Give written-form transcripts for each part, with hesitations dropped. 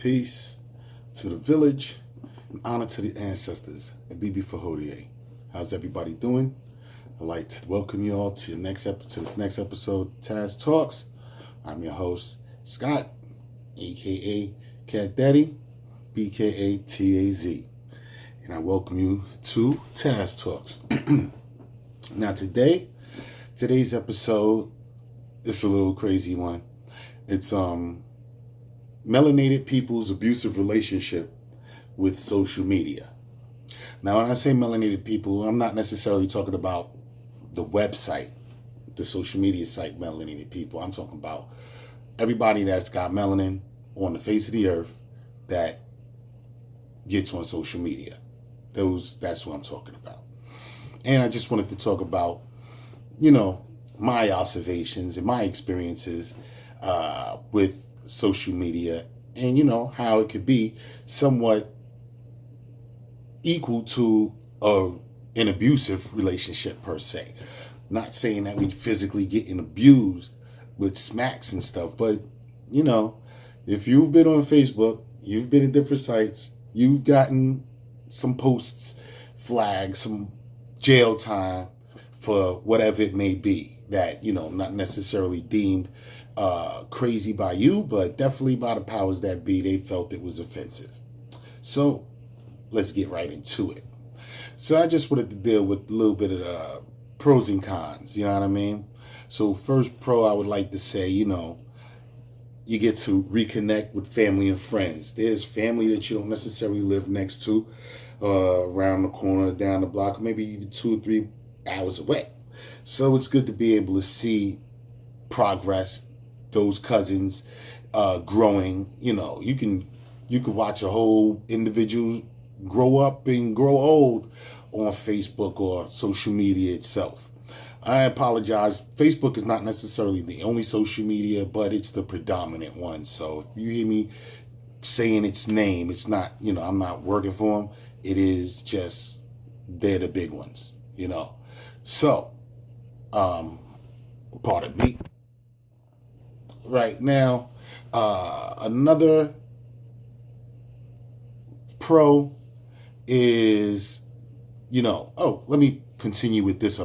Peace to the village and honor to the ancestors and Bibi Fahodie. How's everybody doing? I'd like to welcome you all to this next episode of Taz Talks. I'm your host, Scott, aka Cat Daddy, BKA TAZ. And I welcome you to Taz Talks. Now today's episode is a little crazy one. It's melanated people's abusive relationship with social media. Now, when I say melanated people, I'm not necessarily talking about the website, the social media site melanated people. I'm talking about everybody that's got melanin on the face of the earth that gets on social media. That's what I'm talking about. And I just wanted to talk about, my observations and my experiences with social media, and how it could be somewhat equal to an abusive relationship per se. Not saying that we physically getting abused with smacks and stuff, but if you've been on Facebook, you've been in different sites, you've gotten some posts flagged, some jail time for whatever it may be that not necessarily deemed crazy by you, but definitely by the powers that be. They felt it was offensive. So let's get right into it. So I just wanted to deal with a little bit of the pros and cons, you know what I mean? So first pro, I would like to say, you get to reconnect with family and friends. There's family that you don't necessarily live next to, around the corner, down the block, maybe even 2 or 3 hours away. So it's good to be able to see progress, those cousins growing. You can watch a whole individual grow up and grow old on Facebook or social media itself. I apologize. Facebook is not necessarily the only social media, but it's the predominant one. So if you hear me saying its name, it's not, I'm not working for them. It is just, they're the big ones, So, pardon me. Right now, another pro is, let me continue with this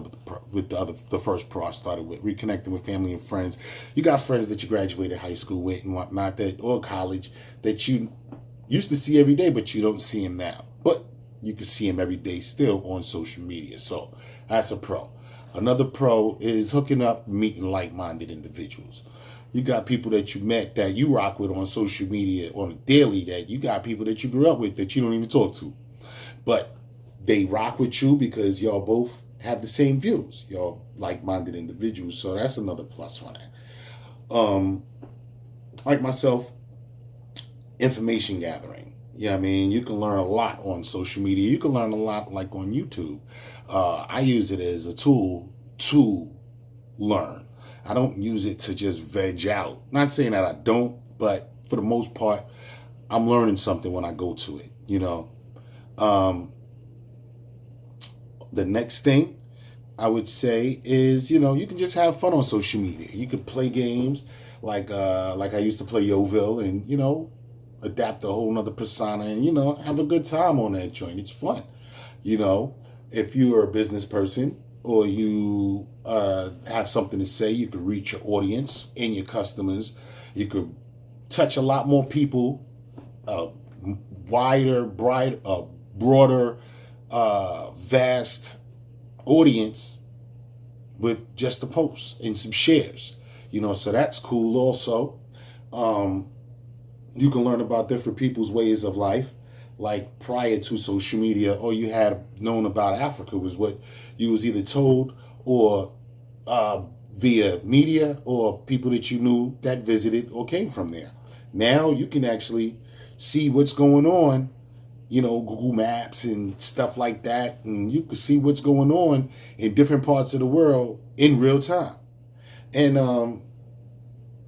with the first pro I started with, reconnecting with family and friends. You got friends that you graduated high school with and whatnot, or college, that you used to see every day, but you don't see them now. But you can see them every day still on social media. So that's a pro. Another pro is hooking up, meeting like-minded individuals. You got people that you met that you rock with on social media on a daily, that you got people that you grew up with that you don't even talk to. But they rock with you because y'all both have the same views. Y'all like-minded individuals. So that's another plus on that. Like myself, information gathering. Yeah, you can learn a lot on social media. You can learn a lot like on YouTube. I use it as a tool to learn. I don't use it to just veg out. Not saying that I don't, but for the most part, I'm learning something when I go to it, The next thing I would say is, you can just have fun on social media. You could play games like I used to play Yoville and, adapt a whole nother persona and, have a good time on that joint. It's fun. If you're a business person or you have something to say, you could reach your audience and your customers. You could touch a lot more people, broader, vast audience with just a post and some shares. So that's cool also. You can learn about different people's ways of life. Like prior to social media, all you had known about Africa was what you was either told or via media or people that you knew that visited or came from there. Now you can actually see what's going on, Google Maps and stuff like that. And you can see what's going on in different parts of the world in real time. And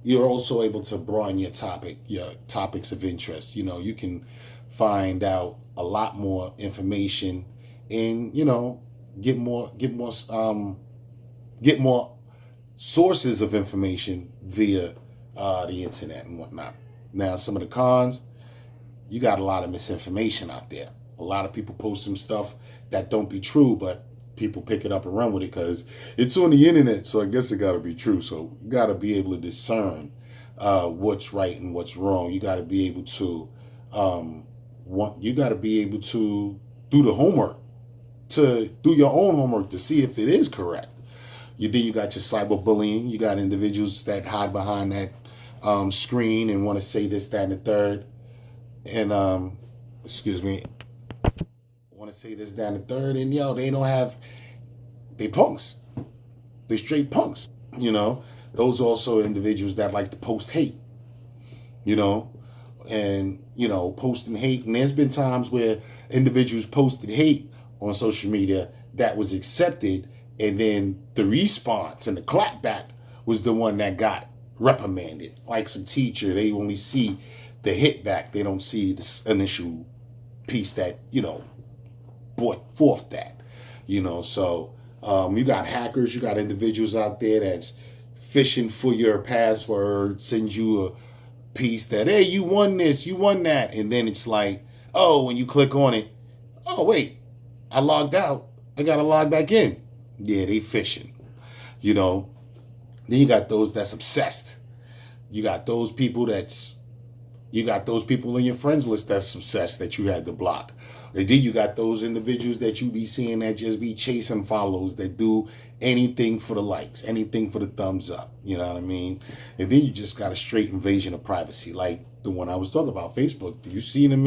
you're also able to broaden your topics of interest. You can find out a lot more information and, get more sources of information via the internet and whatnot. Now, some of the cons you got a lot of misinformation out there. A lot of people post some stuff that don't be true, but people pick it up and run with it because it's on the internet, so I guess it got to be true. So you got to be able to discern what's right and what's wrong. You got to be able to you got to be able to do the homework, to do your own homework to see if it is correct. Then you got your cyberbullying. You got individuals that hide behind that screen and want to say this, that, and the third. And excuse me, want to say this, that, and the third. And they don't have. They punks. They straight punks. Those also individuals that like to post hate. And posting hate. And there's been times where individuals posted hate on social media that was accepted, and then the response and the clapback was the one that got reprimanded. Like some teacher, they only see the hit back. They don't see this initial piece that, brought forth that. So you got hackers, you got individuals out there that's fishing for your password, sends you a piece that, hey, you won this, you won that. And then it's like, oh, when you click on it, oh, wait, I logged out. I got to log back in. Yeah, they fishing. Then you got those that's obsessed. You got those people in your friends list that's obsessed that you had to block. And then you got those individuals that you be seeing that just be chasing follows, that do anything for the likes, anything for the thumbs up. You know what I mean? And then you just got a straight invasion of privacy, like the one I was talking about, Facebook. You seen them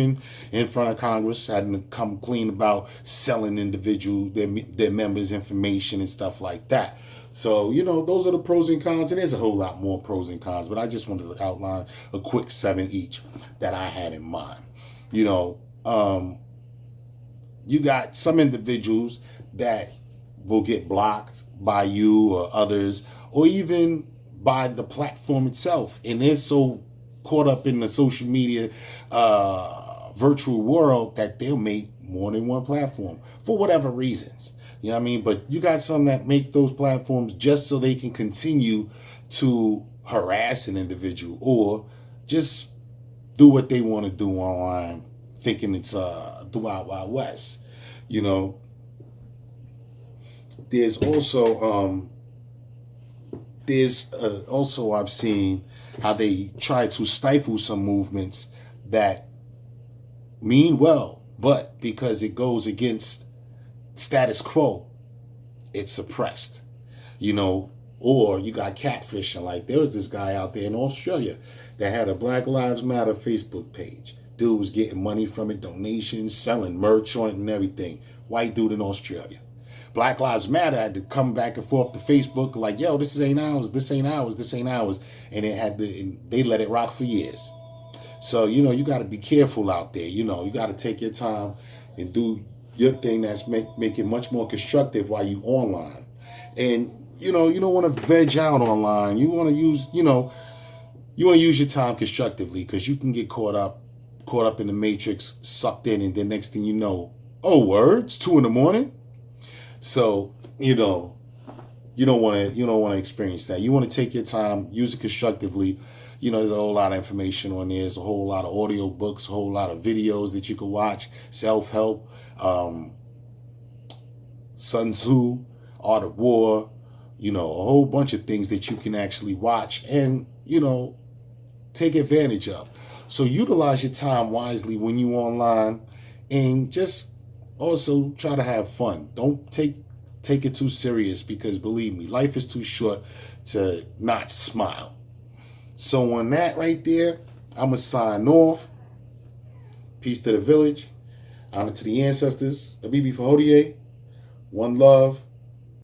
in front of Congress having to come clean about selling their members' information and stuff like that. So, those are the pros and cons, and there's a whole lot more pros and cons, but I just wanted to outline a quick 7 each that I had in mind. You got some individuals that will get blocked by you or others, or even by the platform itself, and they're so caught up in the social media virtual world that they'll make more than one platform for whatever reasons. You know what I mean? But you got some that make those platforms just so they can continue to harass an individual or just do what they want to do online, thinking it's the Wild Wild West. There's also I've seen how they try to stifle some movements that mean well, but because it goes against status quo, it's suppressed. Or you got catfishing. Like there was this guy out there in Australia that had a Black Lives Matter Facebook page. Dude was getting money from it, donations, selling merch on it and everything. White dude in Australia. Black Lives Matter had to come back and forth to Facebook like, yo, this ain't ours, this ain't ours, this ain't ours. And they let it rock for years. So, you got to be careful out there. You got to take your time and do your thing that's make it much more constructive while you online. And, you don't want to veg out online. You want to use, you want to use your time constructively, because you can get caught up in the matrix, sucked in, and then next thing you know, oh, words, 2 a.m. So, you don't want to experience that. You want to take your time, use it constructively. There's a whole lot of information on there. There's a whole lot of audio books, a whole lot of videos that you can watch, self-help, Sun Tzu, Art of War, a whole bunch of things that you can actually watch and, take advantage of. So utilize your time wisely when you online, and just also try to have fun. Don't take it too serious, because believe me, life is too short to not smile. So on that right there, I'm going to sign off. Peace to the village. Honor to the ancestors. Abibi Fahodie. One love.